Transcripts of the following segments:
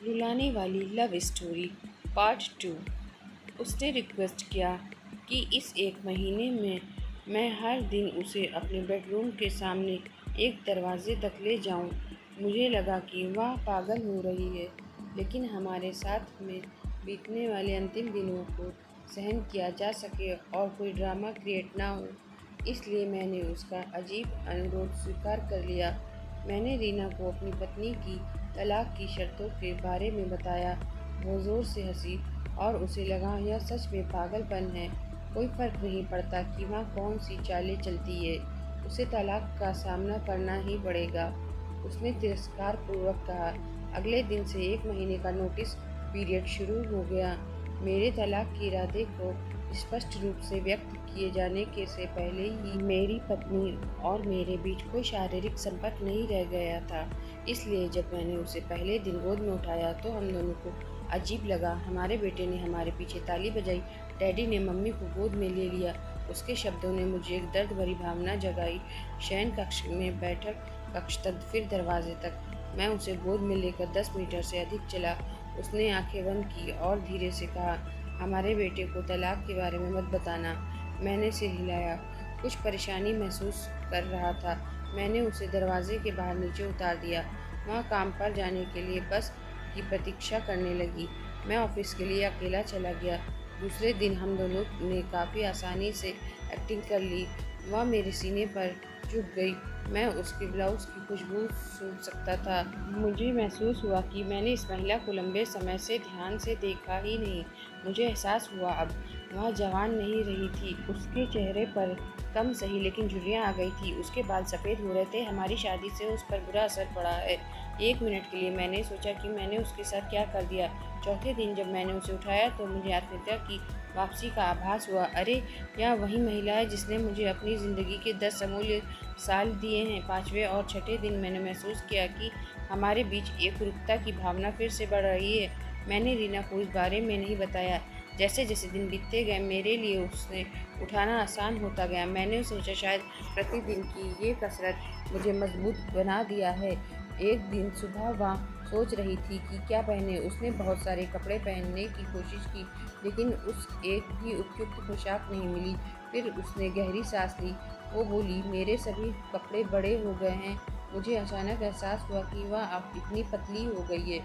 रुलाने वाली love story part 2। उसने request किया कि इस एक महीने में मैं हर दिन उसे अपने बेडरूम के सामने एक दरवाजे तक ले जाऊं। मुझे लगा कि वह पागल हो रही है, लेकिन हमारे साथ में बीतने वाले अंतिम दिनों को सहन किया जा सके और कोई ड्रामा क्रिएट ना हो, इसलिए मैंने उसका अजीब अनुरोध स्वीकार कर लिया। मैंने रीना को अपनी पत्नी की तलाक की शर्तों के बारे में बताया। वो ज़ोर से हंसी और उसे लगा यह सच में पागलपन है। कोई फ़र्क नहीं पड़ता कि वहाँ कौन सी चालें चलती है, उसे तलाक का सामना करना ही पड़ेगा। उसने तिरस्कार पूर्वक कहा। अगले दिन से 1 महीने का नोटिस पीरियड शुरू हो गया। मेरे तलाक के इरादे को स्पष्ट रूप से व्यक्त किए जाने के से पहले ही मेरी पत्नी और मेरे बीच कोई शारीरिक संपर्क नहीं रह गया था। इसलिए जब मैंने उसे पहले दिन गोद में उठाया तो हम दोनों को अजीब लगा। हमारे बेटे ने हमारे पीछे ताली बजाई, डैडी ने मम्मी को गोद में ले लिया। उसके शब्दों ने मुझे एक दर्द भरी भावना जगाई। शयन कक्ष में बैठक कक्ष तक, फिर दरवाजे तक। मैं उसे गोद में लेकर 10 मीटर से अधिक चला। उसने आंखें बंद की और धीरे से कहा, हमारे बेटे को तलाक के बारे में मत बताना। मैंने सिर हिलाया, कुछ परेशानी महसूस कर रहा था। मैंने उसे दरवाजे के बाहर नीचे उतार दिया। वहाँ काम पर जाने के लिए बस की प्रतीक्षा करने लगी। मैं ऑफिस के लिए अकेला चला गया। दूसरे दिन हम दोनों ने काफ़ी आसानी से एक्टिंग कर ली। वह मेरे सीने पर झुक गई। मैं उसके ब्लाउज की खुशबू सूंघ सकता था। मुझे महसूस हुआ कि मैंने इस महिला को लंबे समय से ध्यान से देखा ही नहीं। मुझे एहसास हुआ अब वह जवान नहीं रही थी। उसके चेहरे पर कम सही लेकिन झुर्रियाँ आ गई थी। उसके बाल सफ़ेद हो रहे थे। हमारी शादी से उस पर बुरा असर पड़ा है। 1 मिनट के लिए मैंने सोचा कि मैंने उसके साथ क्या कर दिया। चौथे दिन जब मैंने उसे उठाया तो मुझे आत्महत्या की वापसी का आभास हुआ। अरे, यह वही महिला है जिसने मुझे अपनी ज़िंदगी के 10 अमूल्य साल दिए हैं। 5वें और छठे दिन मैंने महसूस किया कि हमारे बीच एकरूपता की भावना फिर से बढ़ रही है। मैंने रीना को इस बारे में नहीं बताया। जैसे जैसे दिन बीतते गए मेरे लिए उसे उठाना आसान होता गया। मैंने सोचा शायद प्रतिदिन की ये कसरत मुझे मजबूत बना दिया है। एक दिन सुबह वह सोच रही थी कि क्या पहने। उसने बहुत सारे कपड़े पहनने की कोशिश की, लेकिन उस एक भी उपयुक्त पोशाक नहीं मिली। फिर उसने गहरी सांस ली। वो बोली, मेरे सभी कपड़े बड़े हो गए हैं। मुझे अचानक एहसास हुआ कि वह अब इतनी पतली हो गई है।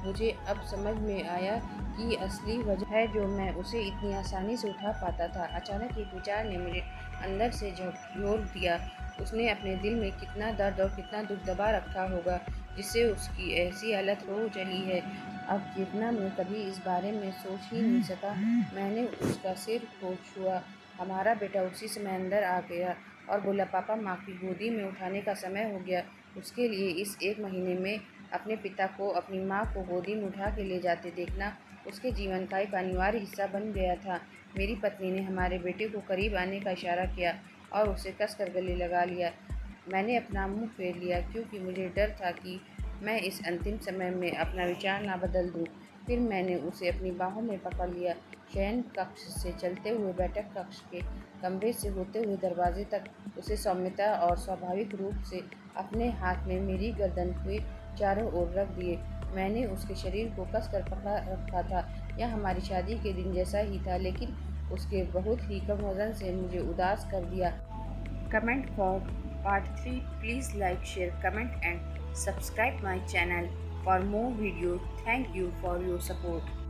मुझे अब समझ में आया कि असली वजह है जो मैं उसे इतनी आसानी से उठा पाता था। अचानक एक विचार ने मेरे अंदर से झकझोर दिया। उसने अपने दिल में कितना दर्द और कितना दुख दबा रखा होगा, जिससे उसकी ऐसी हालत हो चली है। अब जितना मैं कभी इस बारे में सोच ही नहीं सका। मैंने उसका सिर को छुआ। हमारा बेटा उसी समय अंदर आ गया और बोला, पापा, माँ की गोदी में उठाने का समय हो गया। उसके लिए इस 1 महीने में अपने पिता को अपनी माँ को गोदी में उठा के ले जाते देखना उसके जीवन का एक अनिवार्य हिस्सा बन गया था। मेरी पत्नी ने हमारे बेटे को करीब आने का इशारा किया और उसे कसकर गले लगा लिया। मैंने अपना मुंह फेर लिया क्योंकि मुझे डर था कि मैं इस अंतिम समय में अपना विचार ना बदल दूं। फिर मैंने उसे अपनी बाहों में पकड़ लिया। शयन कक्ष से चलते हुए बैठक कक्ष के कमरे से होते हुए दरवाजे तक उसे सौम्यता और स्वाभाविक रूप से अपने हाथ में मेरी गर्दन के चारों ओर रख दिए। मैंने उसके शरीर को कसकर पकड़ा रखा था। यह हमारी शादी के दिन जैसा ही था, लेकिन उसके बहुत ही कम वजन से मुझे उदास कर दिया। Comment for part 3. Please like, share, comment and subscribe my channel for more videos. Thank you for your support.